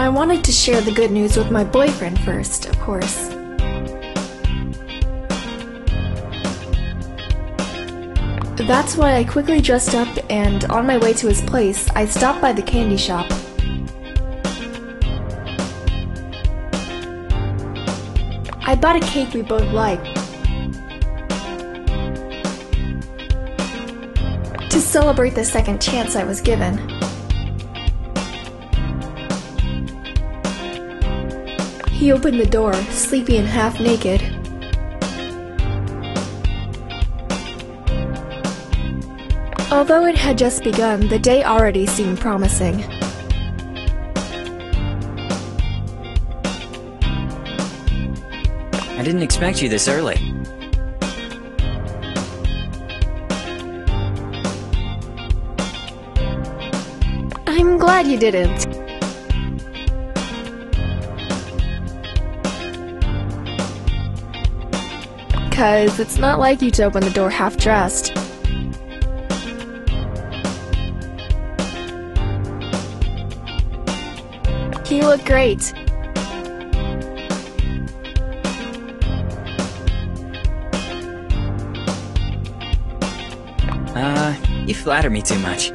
I wanted to share the good news with my boyfriend first, of course. That's why I quickly dressed up, and on my way to his place, I stopped by the candy shop. I bought a cake we both liked to celebrate the second chance I was given. He opened the door, sleepy and half naked. Although it had just begun, the day already seemed promising. I didn't expect you this early. I'm glad you didn't. Cause it's not like you to open the door half-dressed. You look great. You flatter me too much.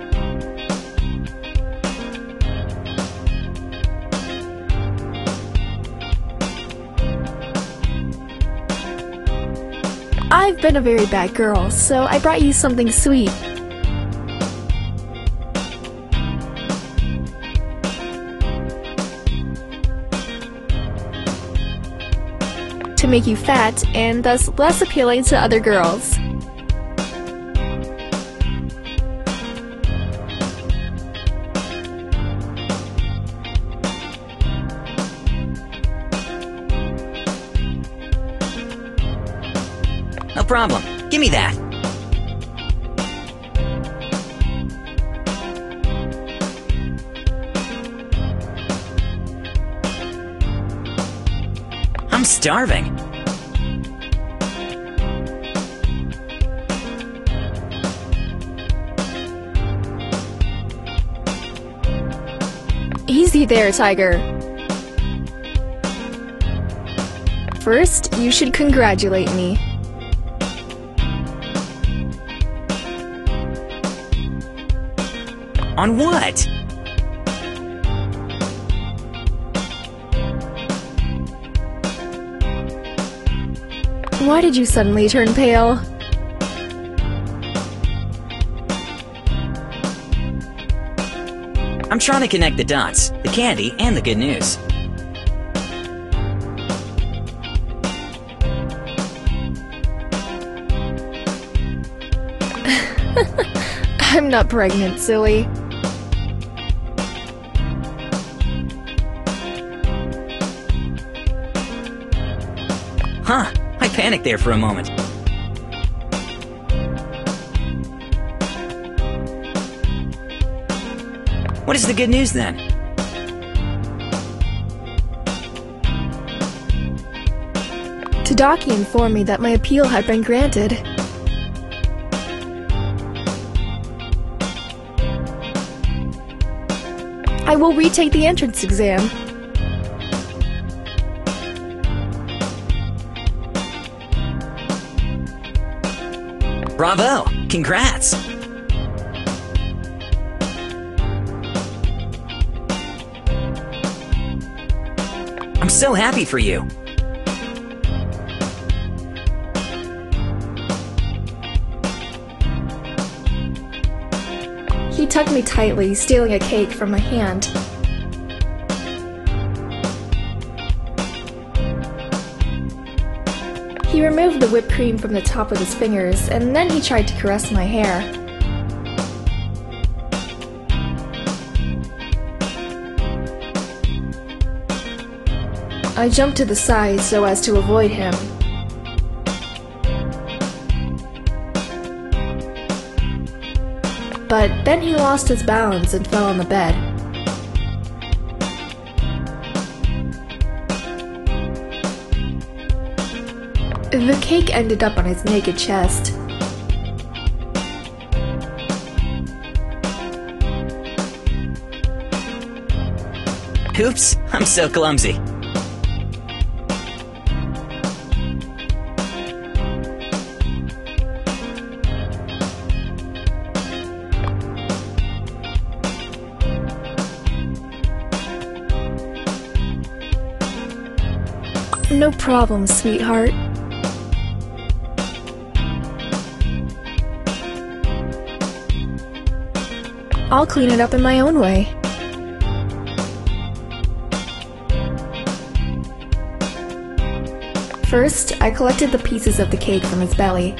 I've been a very bad girl, so I brought you something sweet. To make you fat, and thus less appealing to other girls. No problem. Give me that. I'm starving. Easy there, Tiger. First, you should congratulate me. On what? Why did you suddenly turn pale? I'm trying to connect the dots, the candy and the good news. I'm not pregnant, silly. Huh, I panicked there for a moment. What is the good news then? Tadaki informed me that my appeal had been granted. I will retake the entrance exam. Bravo! Congrats! I'm so happy for you. He tucked me tightly, stealing a cake from my hand. He removed the whipped cream from the top with his fingers, and then he tried to caress my hair. I jumped to the side so as to avoid him. But then he lost his balance and fell on the bed. The cake ended up on his naked chest. Oops, I'm so clumsy. No problem, sweetheart. I'll clean it up in my own way. First, I collected the pieces of the cake from his belly.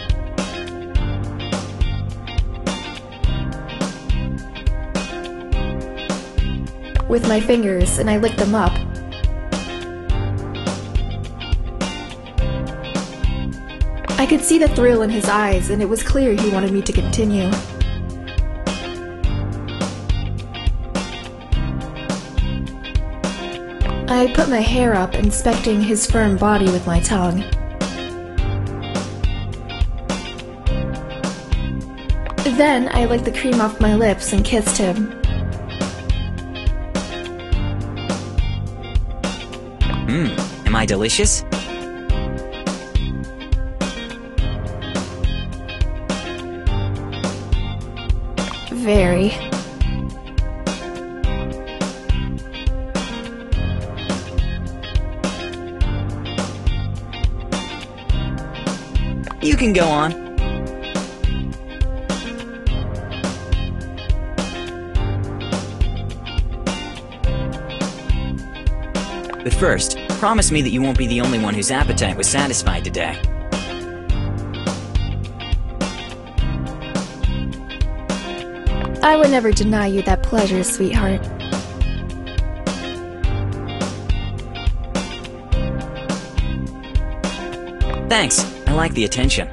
With my fingers, and I licked them up. I could see the thrill in his eyes, and it was clear he wanted me to continue. I put my hair up, inspecting his firm body with my tongue. Then I licked the cream off my lips and kissed him. Am I delicious? Very. You can go on. But first, promise me that you won't be the only one whose appetite was satisfied today. I would never deny you that pleasure, sweetheart. Thanks, I like the attention.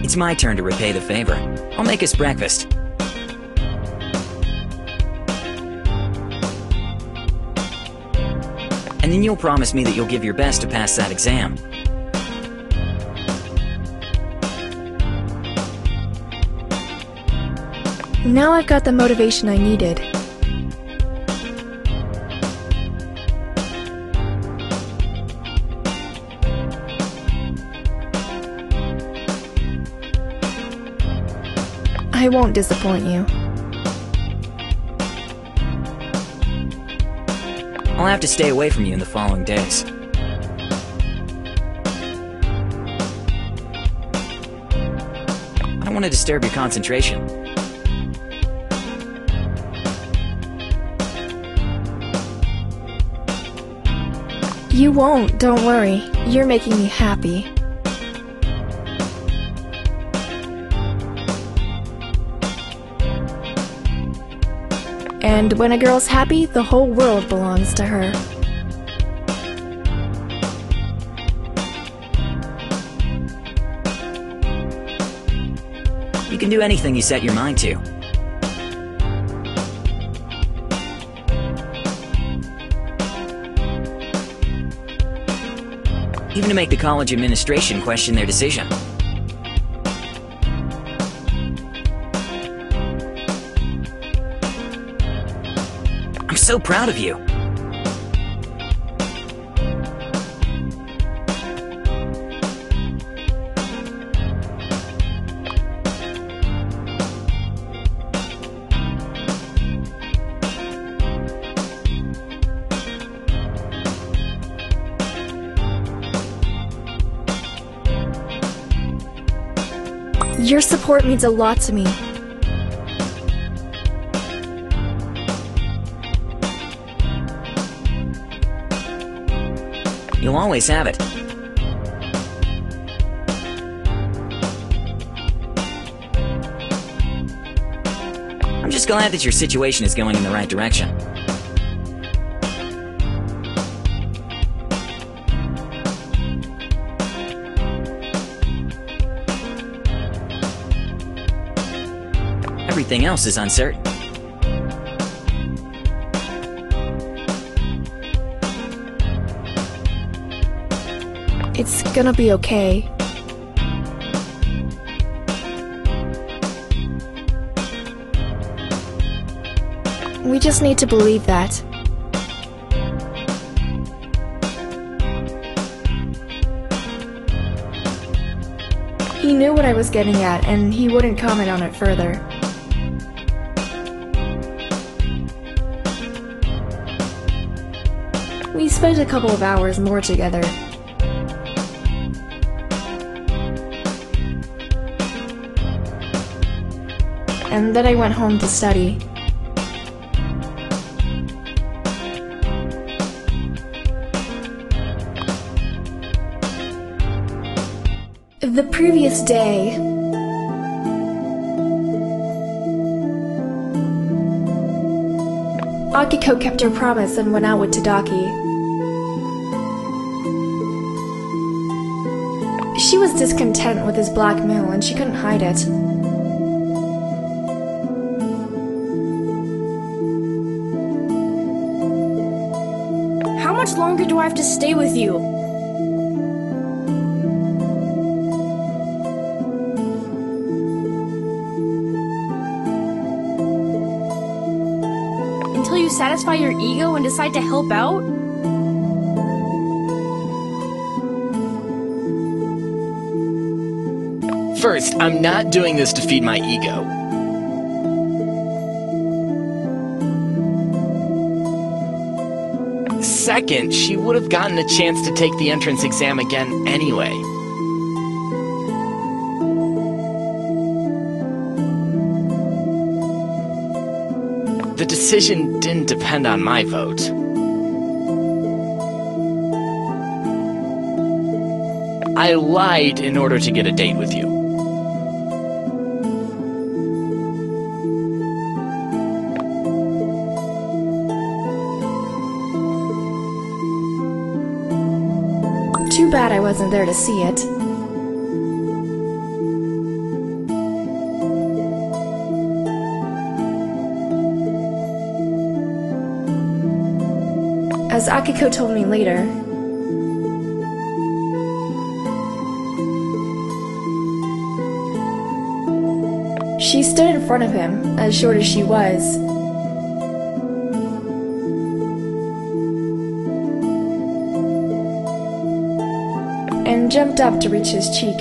It's my turn to repay the favor. I'll make us breakfast. And then you'll promise me that you'll give your best to pass that exam. Now I've got the motivation I needed. I won't disappoint you. I'll have to stay away from you in the following days. I don't want to disturb your concentration. You won't, don't worry. You're making me happy. And when a girl's happy, the whole world belongs to her. You can do anything you set your mind to. Even to make the college administration question their decision. I'm so proud of you. Your support means a lot to me. You'll always have it. I'm just glad that your situation is going in the right direction. Everything else is uncertain. It's gonna be okay. We just need to believe that. He knew what I was getting at, and he wouldn't comment on it further. We spent a couple of hours more together. And then I went home to study. The previous day, Akiko kept her promise and went out with Tadaki. She was discontent with his blackmail and she couldn't hide it. How much longer do I have to stay with you? Until you satisfy your ego and decide to help out? First, I'm not doing this to feed my ego. Second, she would have gotten a chance to take the entrance exam again anyway. The decision didn't depend on my vote. I lied in order to get a date with you. Too bad I wasn't there to see it. As Akiko told me later, she stood in front of him, as short as she was, and jumped up to reach his cheek.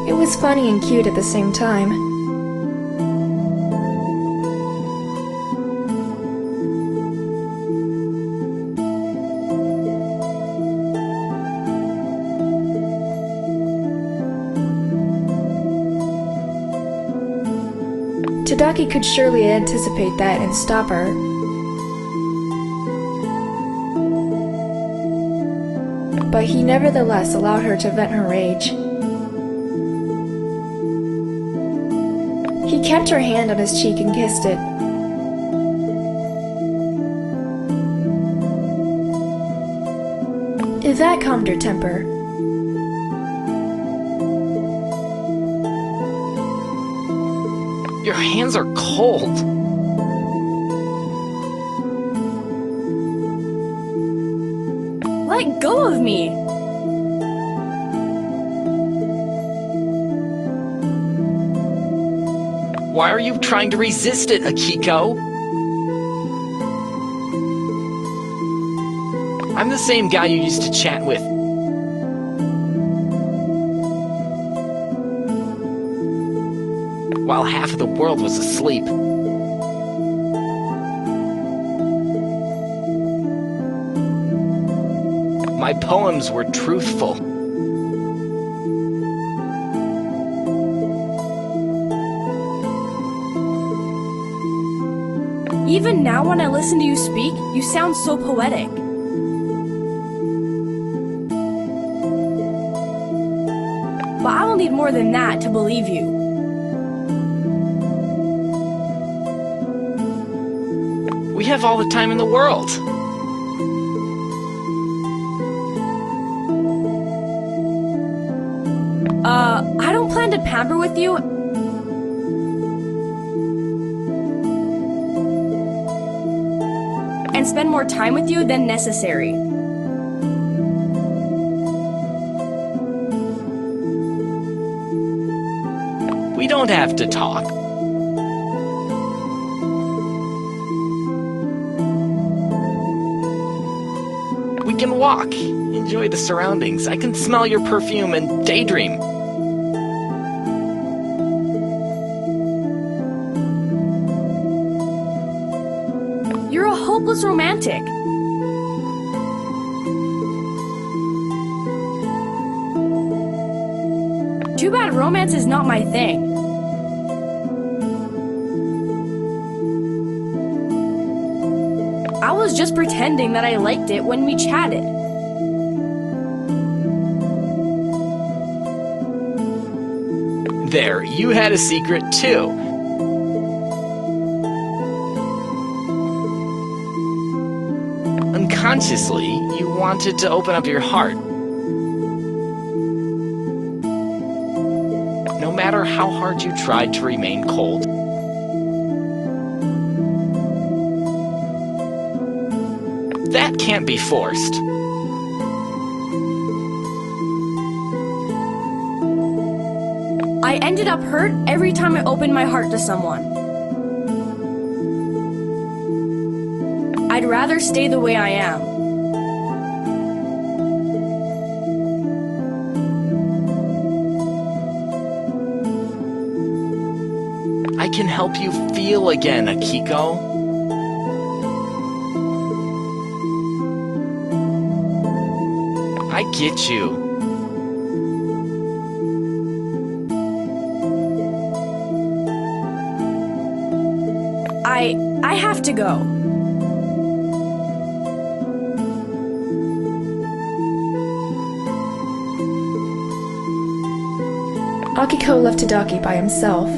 It was funny and cute at the same time. Tadaki could surely anticipate that and stop her. But he nevertheless allowed her to vent her rage. He kept her hand on his cheek and kissed it. That calmed her temper. Your hands are cold. Let go of me! Why are you trying to resist it, Akiko? I'm the same guy you used to chat with. While half of the world was asleep. My poems were truthful. Even now when I listen to you speak, you sound so poetic. But I will need more than that to believe you. We have all the time in the world. I don't plan to pamper with you. And spend more time with you than necessary. We don't have to talk. We can walk, enjoy the surroundings. I can smell your perfume and daydream. You're a hopeless romantic. Too bad romance is not my thing. I was just pretending that I liked it when we chatted. There, you had a secret too. Unconsciously, you wanted to open up your heart. No matter how hard you tried to remain cold. That can't be forced. I ended up hurt every time I opened my heart to someone. I'd rather stay the way I am. I can help you feel again, Akiko. I get you. I have to go. Akiko left Tadaki by himself.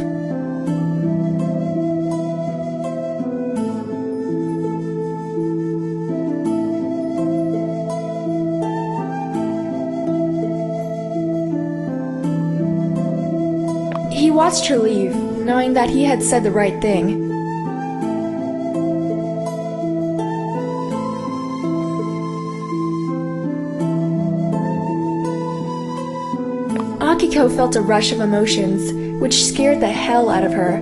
He watched her leave, knowing that he had said the right thing. Akiko felt a rush of emotions, which scared the hell out of her.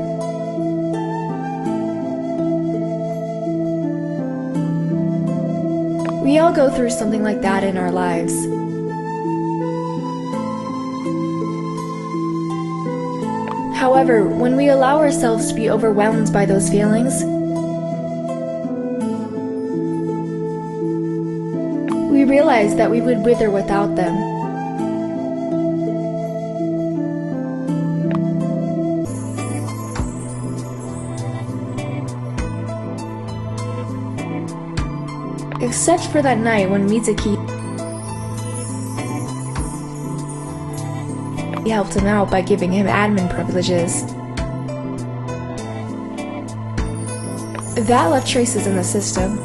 We all go through something like that in our lives. However, when we allow ourselves to be overwhelmed by those feelings, we realize that we would wither without them. Except for that night when Mitsuki helped him out by giving him admin privileges. That left traces in the system.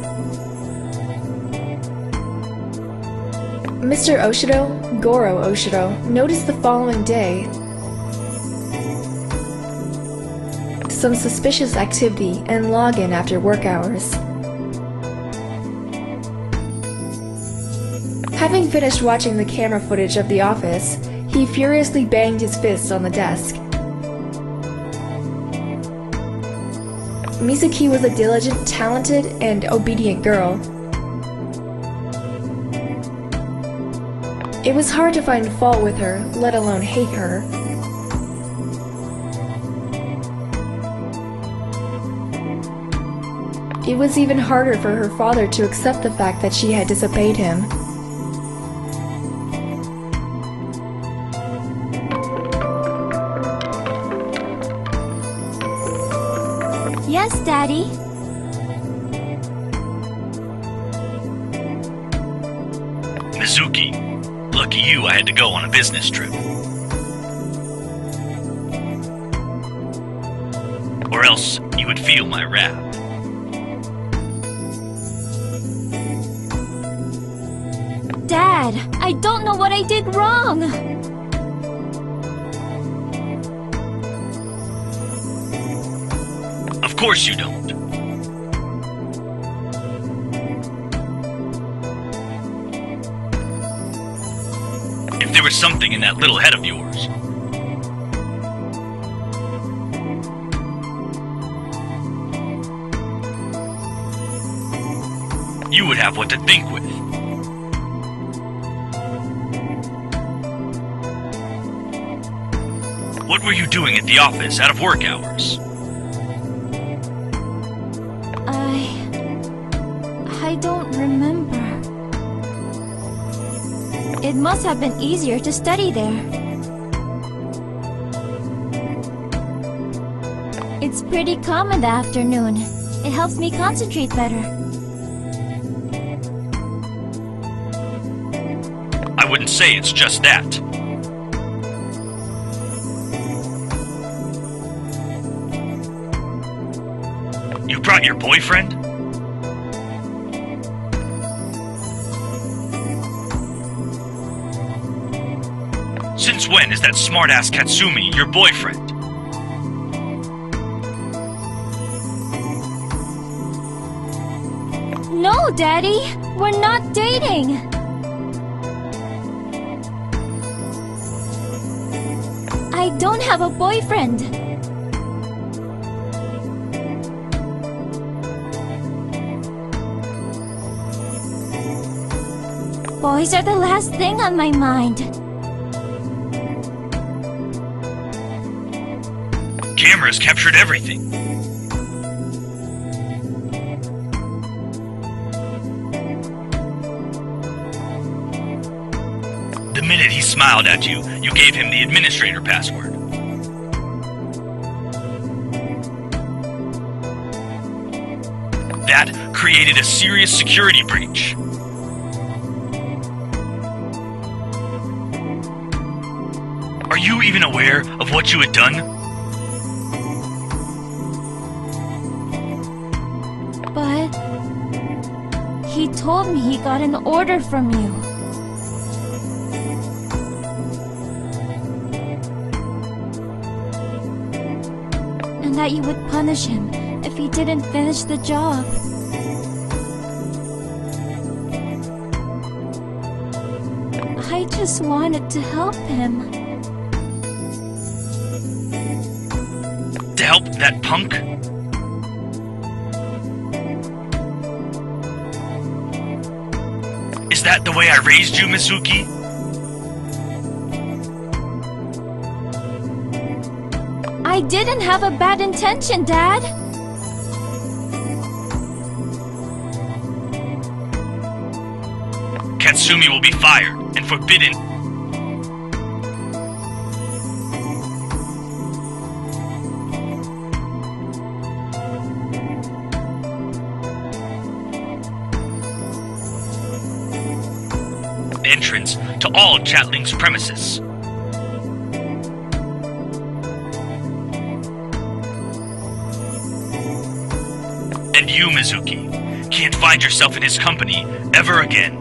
Mr. Oshido, Goro Oshido, noticed the following day some suspicious activity and login after work hours. Having finished watching the camera footage of the office, he furiously banged his fists on the desk. Mizuki was a diligent, talented, and obedient girl. It was hard to find fault with her, let alone hate her. It was even harder for her father to accept the fact that she had disobeyed him. Yes, Daddy? Mizuki, lucky you I had to go on a business trip. Or else you would feel my wrath. Dad, I don't know what I did wrong. Of course you don't. If there was something in that little head of yours, you would have what to think with. What were you doing at the office out of work hours? I don't remember. It must have been easier to study there. It's pretty calm in the afternoon. It helps me concentrate better. I wouldn't say it's just that. You brought your boyfriend? Since when is that smartass Katsumi your boyfriend? No, Daddy! We're not dating! I don't have a boyfriend! Boys are the last thing on my mind. Cameras captured everything. The minute he smiled at you, you gave him the administrator password. That created a serious security breach. Are you even aware of what you had done? But he told me he got an order from you. And that you would punish him if he didn't finish the job. I just wanted to help him. To help that punk? Is that the way I raised you, Mizuki? I didn't have a bad intention, Dad. Katsumi will be fired and forbidden. Entrance to all Chatlinx premises. And you, Mizuki, can't find yourself in his company ever again.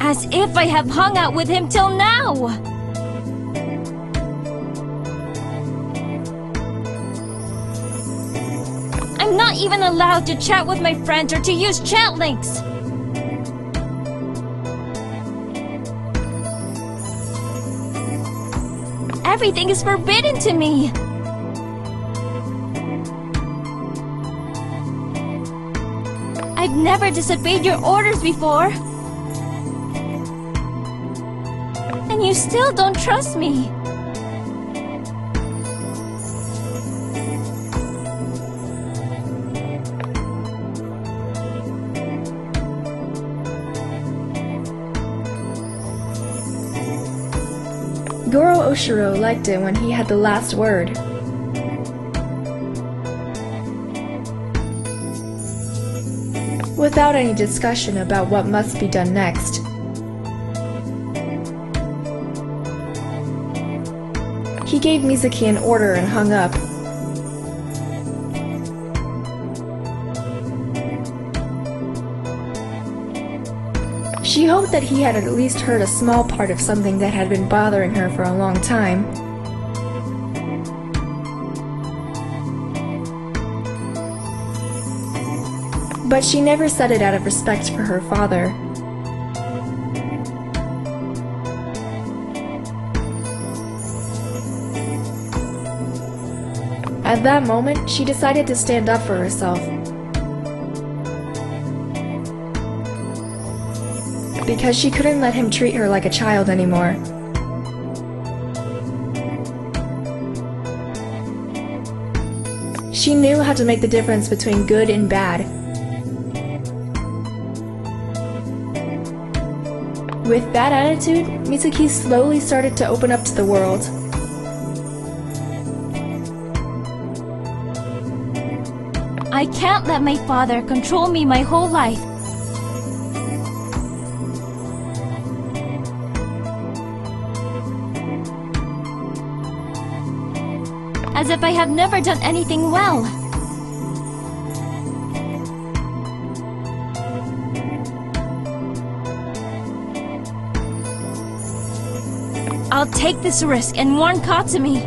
As if I have hung out with him till now! I'm not even allowed to chat with my friends or to use Chatlinx! Everything is forbidden to me! I've never disobeyed your orders before! And you still don't trust me! Goro Oshiro liked it when he had the last word. Without any discussion about what must be done next. He gave Mizuki an order and hung up. She hoped that he had at least heard a small part of something that had been bothering her for a long time. But she never said it out of respect for her father. At that moment, she decided to stand up for herself. Because she couldn't let him treat her like a child anymore. She knew how to make the difference between good and bad. With that attitude, Mizuki slowly started to open up to the world. I can't let my father control me my whole life. As if I have never done anything well. I'll take this risk and warn Katsumi.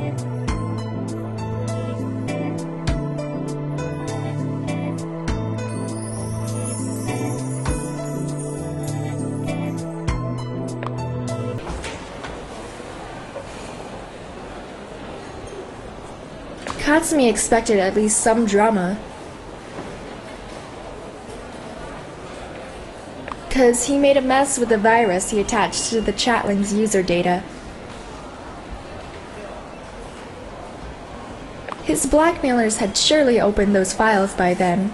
Katsumi expected at least some drama. 'Cause he made a mess with the virus he attached to the Chatlinx user data. His blackmailers had surely opened those files by then.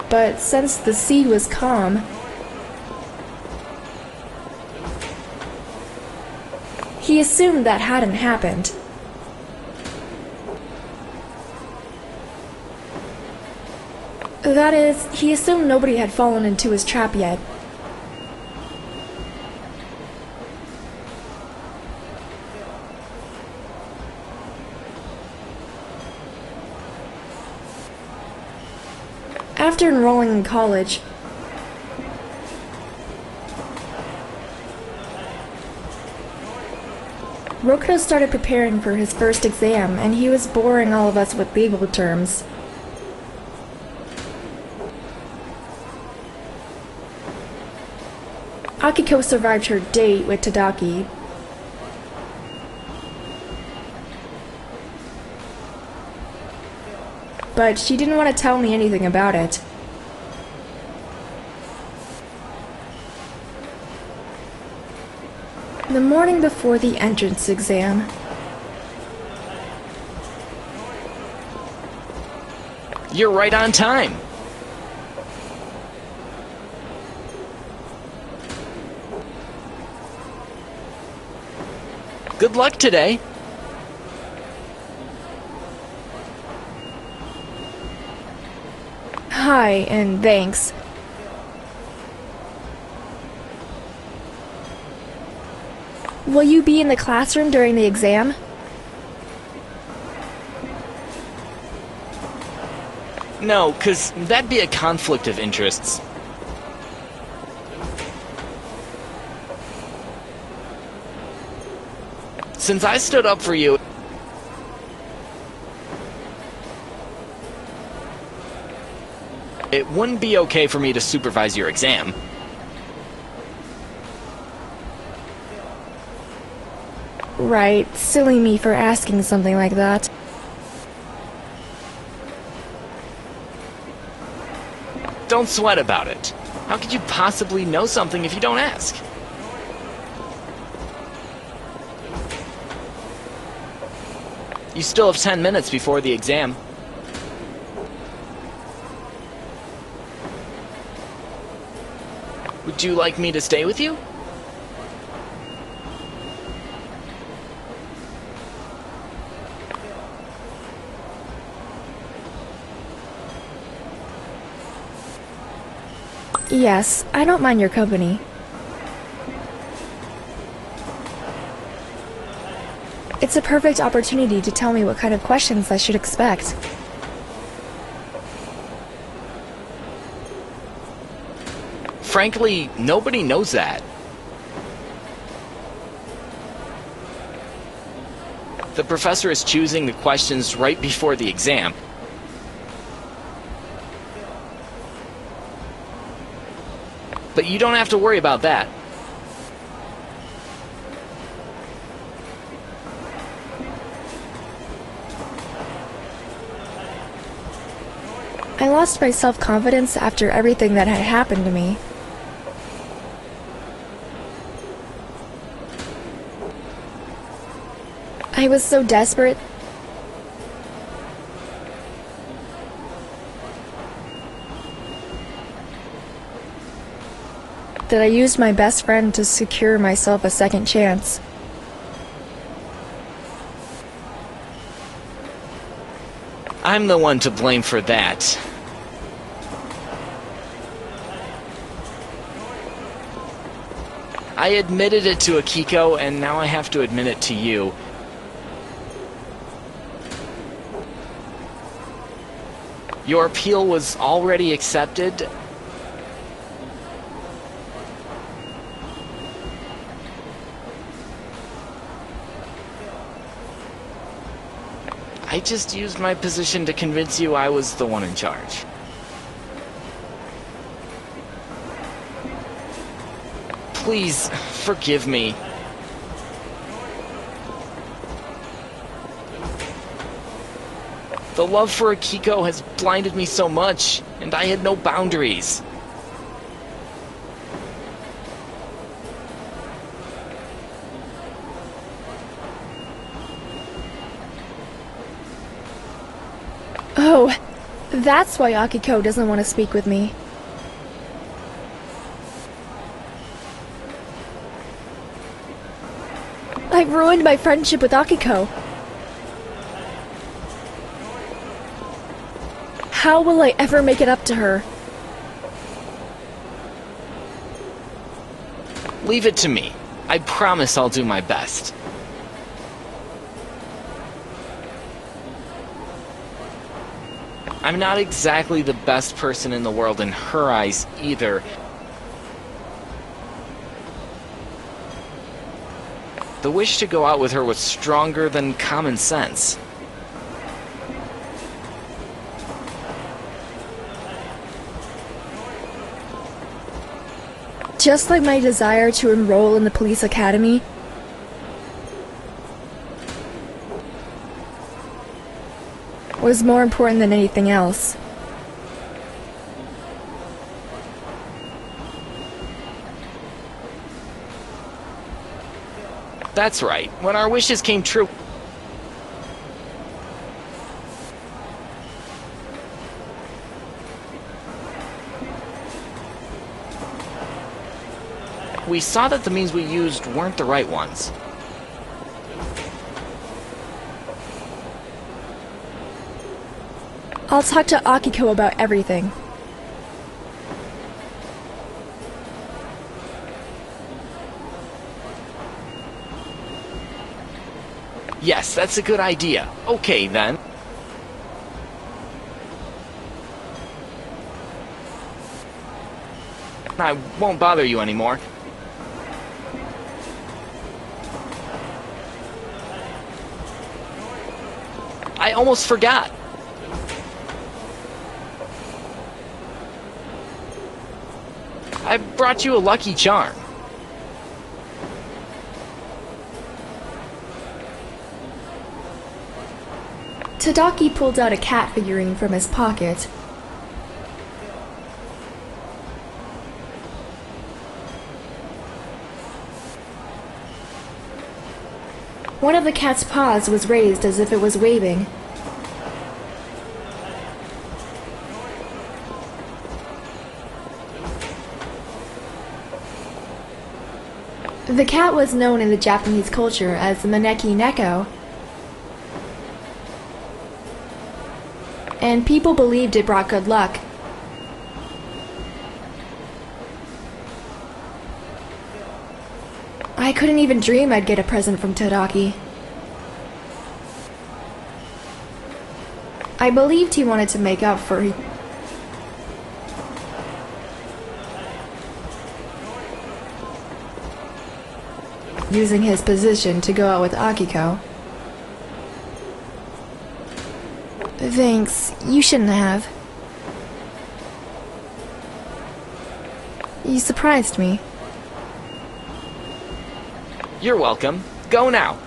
But since the sea was calm, he assumed that hadn't happened. That is, he assumed nobody had fallen into his trap yet. After enrolling in college, Rokuto started preparing for his first exam, and he was boring all of us with legal terms. Akiko survived her date with Tadaki. But she didn't want to tell me anything about it. The morning before the entrance exam, You're right on time. Good luck today. hi and thanks. Will you be in the classroom during the exam? No, 'cause that'd be a conflict of interests. Since I stood up for you, it wouldn't be okay for me to supervise your exam. Right, silly me for asking something like that. Don't sweat about it. How could you possibly know something if you don't ask? You still have 10 minutes before the exam. Would you like me to stay with you? Yes, I don't mind your company. It's a perfect opportunity to tell me what kind of questions I should expect. Frankly, nobody knows that. The professor is choosing the questions right before the exam. But you don't have to worry about that. lost my self-confidence after everything that had happened to me. I was so desperate that I used my best friend to secure myself a second chance. I'm the one to blame for that. I admitted it to Akiko, and now I have to admit it to you. Your appeal was already accepted. I just used my position to convince you I was the one in charge. Please, forgive me. The love for Akiko has blinded me so much, and I had no boundaries. Oh, that's why Akiko doesn't want to speak with me. I've ruined my friendship with Akiko. How will I ever make it up to her? Leave it to me. I promise I'll do my best. I'm not exactly the best person in the world in her eyes either. The wish to go out with her was stronger than common sense. Just like my desire to enroll in the police academy, was more important than anything else. That's right. When our wishes came true, we saw that the means we used weren't the right ones. I'll talk to Akiko about everything. Yes, that's a good idea. Okay, then. I won't bother you anymore. I almost forgot. I brought you a lucky charm. Tadaki pulled out a cat figurine from his pocket. One of the cat's paws was raised as if it was waving. The cat was known in the Japanese culture as Maneki Neko, and people believed it brought good luck. I couldn't even dream I'd get a present from Tadaki. I believed he wanted to make up for using his position to go out with Akiko. Thanks, you shouldn't have. You surprised me. You're welcome. Go now.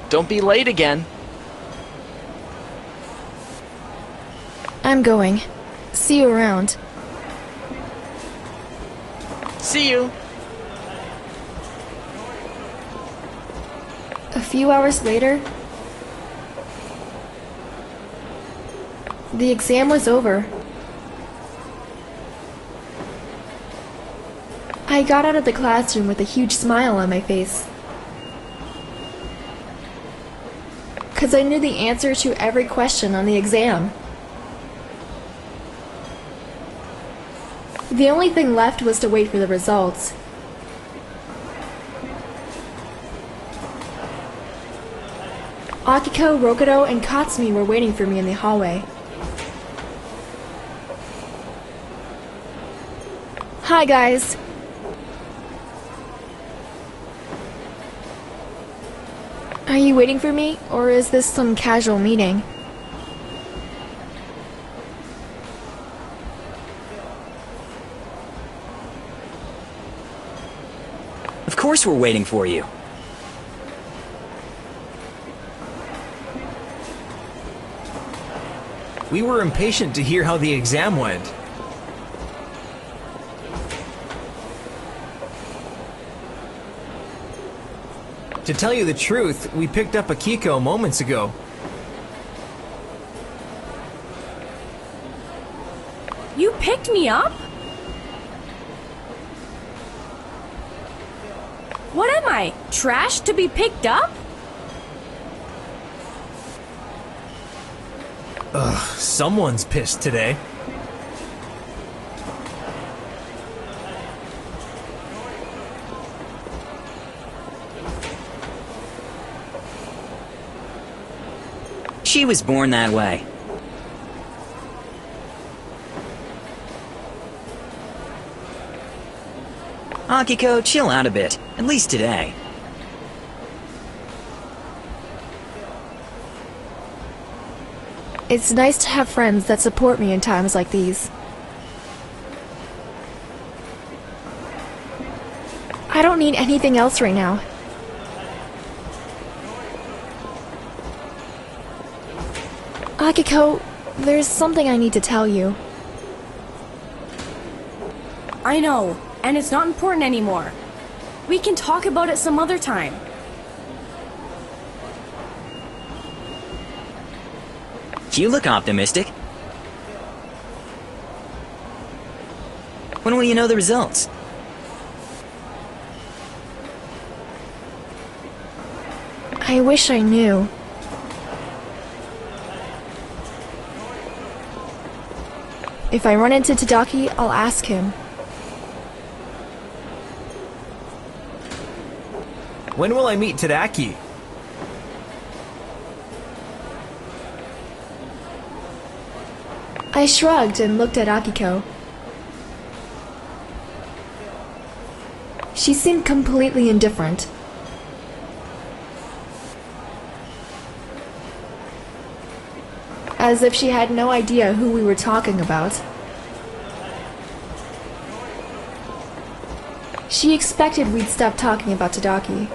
Don't be late again. I'm going. See you around. See you. A few hours later, the exam was over. I got out of the classroom with a huge smile on my face. 'Cause I knew the answer to every question on the exam. The only thing left was to wait for the results. Akiko, Rokudo, and Katsumi were waiting for me in the hallway. Hi guys! Are you waiting for me, or is this some casual meeting? Of course we're waiting for you. We were impatient to hear how the exam went. To tell you the truth, we picked up Akiko moments ago. You picked me up? What am I? Trash to be picked up? Ugh, someone's pissed today. She was born that way. Akiko, chill out a bit, at least today. It's nice to have friends that support me in times like these. I don't need anything else right now. Akiko, there's something I need to tell you. I know, and it's not important anymore. We can talk about it some other time. You look optimistic. When will you know the results? I wish I knew. If I run into Tadaki, I'll ask him. When will I meet Tadaki? I shrugged and looked at Akiko. She seemed completely indifferent. As if she had no idea who we were talking about. She expected we'd stop talking about Tadaki.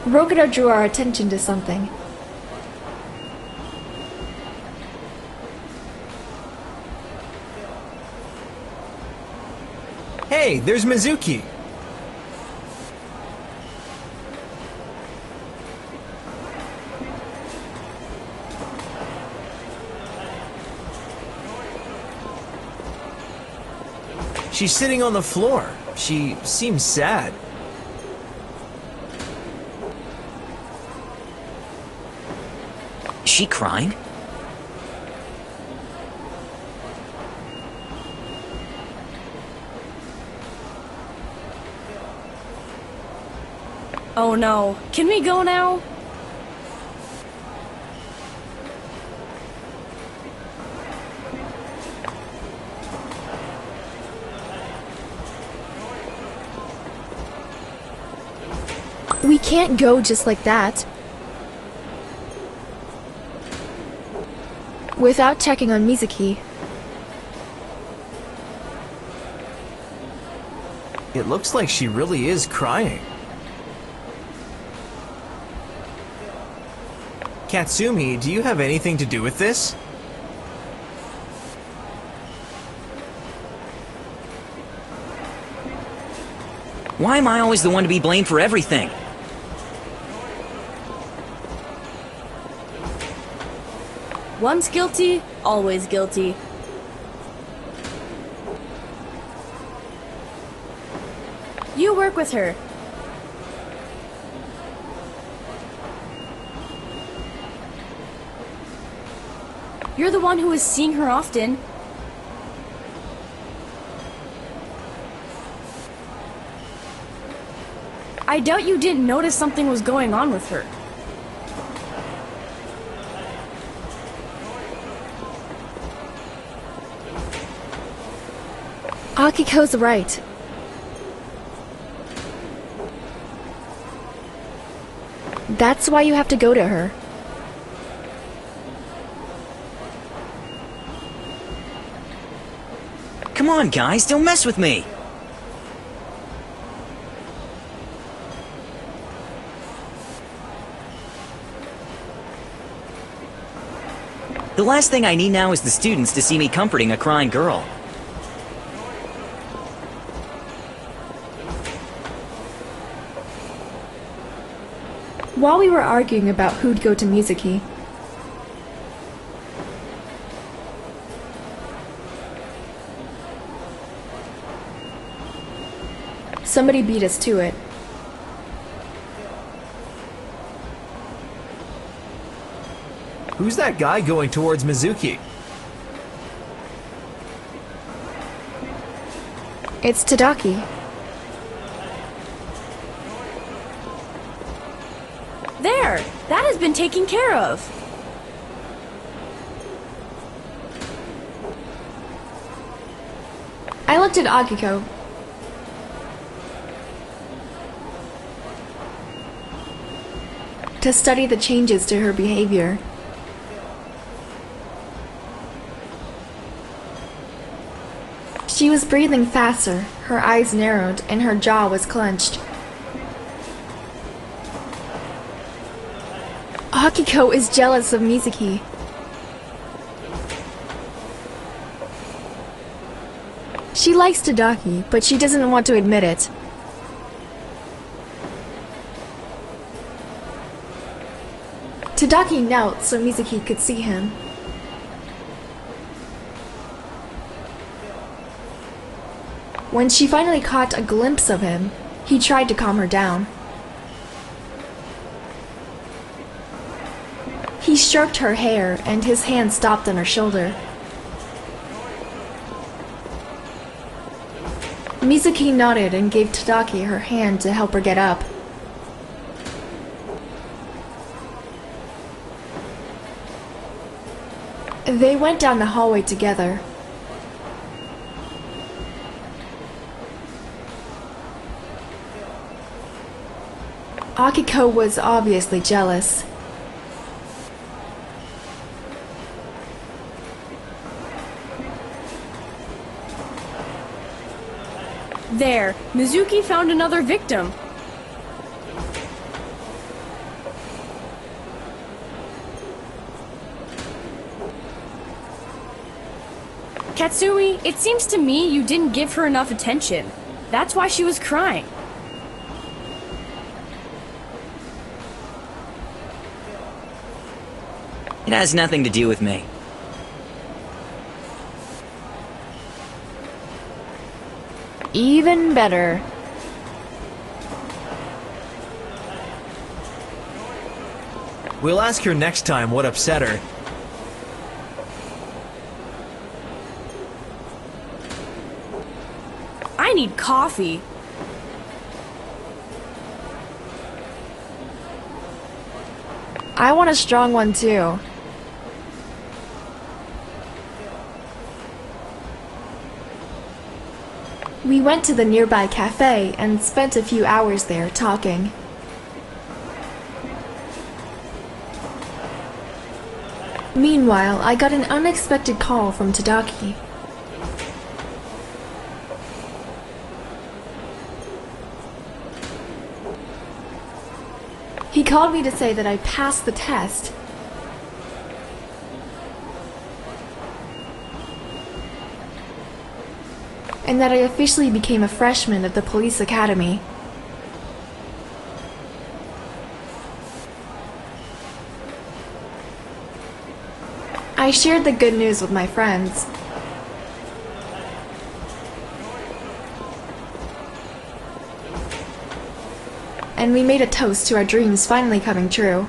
Rokudo drew our attention to something. Hey, there's Mizuki! She's sitting on the floor. She seems sad. Is she crying? Oh no, can we go now? We can't go just like that. Without checking on Mizuki. It looks like she really is crying. Katsumi, do you have anything to do with this? Why am I always the one to be blamed for everything? Once guilty, always guilty. You work with her. You're the one who is seeing her often. I doubt you didn't notice something was going on with her. Akiko's right. That's why you have to go to her. Come on, guys, don't mess with me! The last thing I need now is the students to see me comforting a crying girl. While we were arguing about who'd go to Mizuki, somebody beat us to it. Who's that guy going towards Mizuki? It's Tadaki. There! That has been taken care of. I looked at Akiko. To study the changes to her behavior. She was breathing faster, her eyes narrowed, and her jaw was clenched. Akiko is jealous of Mizuki. She likes Tadaki, but she doesn't want to admit it. Tadaki knelt so Mizuki could see him. When she finally caught a glimpse of him, he tried to calm her down. He stroked her hair, and his hand stopped on her shoulder. Mizuki nodded and gave Tadaki her hand to help her get up. They went down the hallway together. Akiko was obviously jealous. There, Mizuki found another victim. Katsumi, it seems to me you didn't give her enough attention. That's why she was crying. It has nothing to do with me. Even better. We'll ask her next time what upset her. I need coffee. I want a strong one too. We went to the nearby cafe and spent a few hours there talking. Meanwhile, I got an unexpected call from Tadaki. He called me to say that I passed the test, and that I officially became a freshman at the police academy. I shared the good news with my friends. And we made a toast to our dreams finally coming true.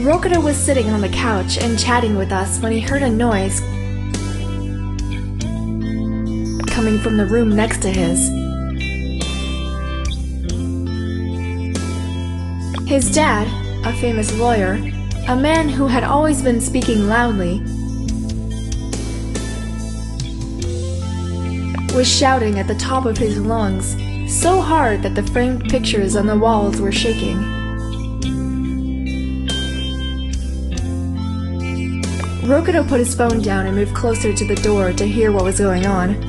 Rokuto was sitting on the couch and chatting with us when he heard a noise coming from the room next to his. His dad, a famous lawyer, a man who had always been speaking loudly, was shouting at the top of his lungs, so hard that the framed pictures on the walls were shaking. Rokuto put his phone down and moved closer to the door to hear what was going on.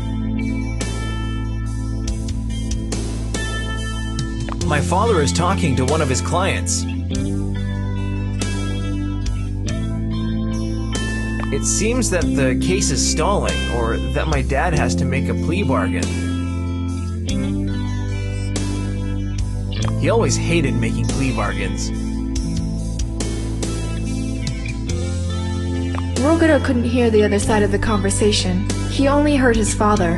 My father is talking to one of his clients. It seems that the case is stalling, or that my dad has to make a plea bargain. He always hated making plea bargains. Rokuto couldn't hear the other side of the conversation. He only heard his father.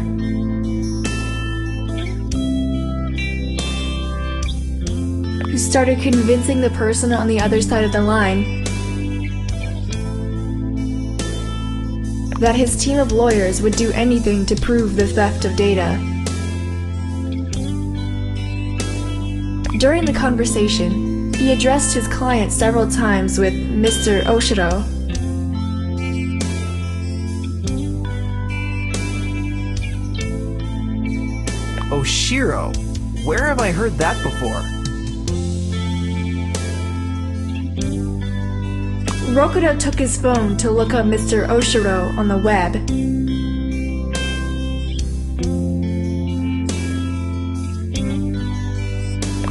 Who started convincing the person on the other side of the line that his team of lawyers would do anything to prove the theft of data. During the conversation, he addressed his client several times with Mr. Oshiro. Oshiro? Where have I heard that before? Rokuto took his phone to look up Mr. Oshiro on the web.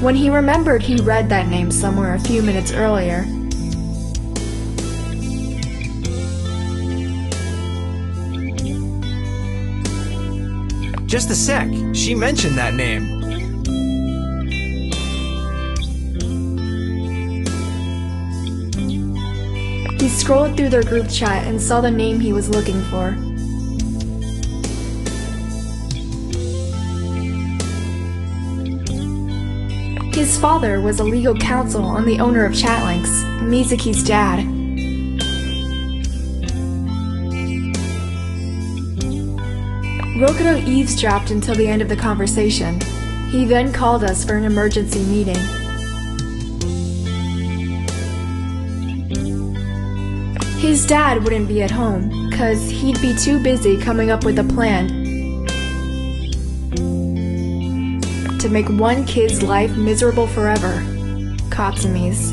When he remembered he read that name somewhere a few minutes earlier. Just a sec, she mentioned that name. He scrolled through their group chat and saw the name he was looking for. His father was a legal counsel on the owner of Chatlinx, Mizuki's dad. Rokuto eavesdropped until the end of the conversation. He then called us for an emergency meeting. His dad wouldn't be at home, 'cause he'd be too busy coming up with a plan to make one kid's life miserable forever. Katsumi's.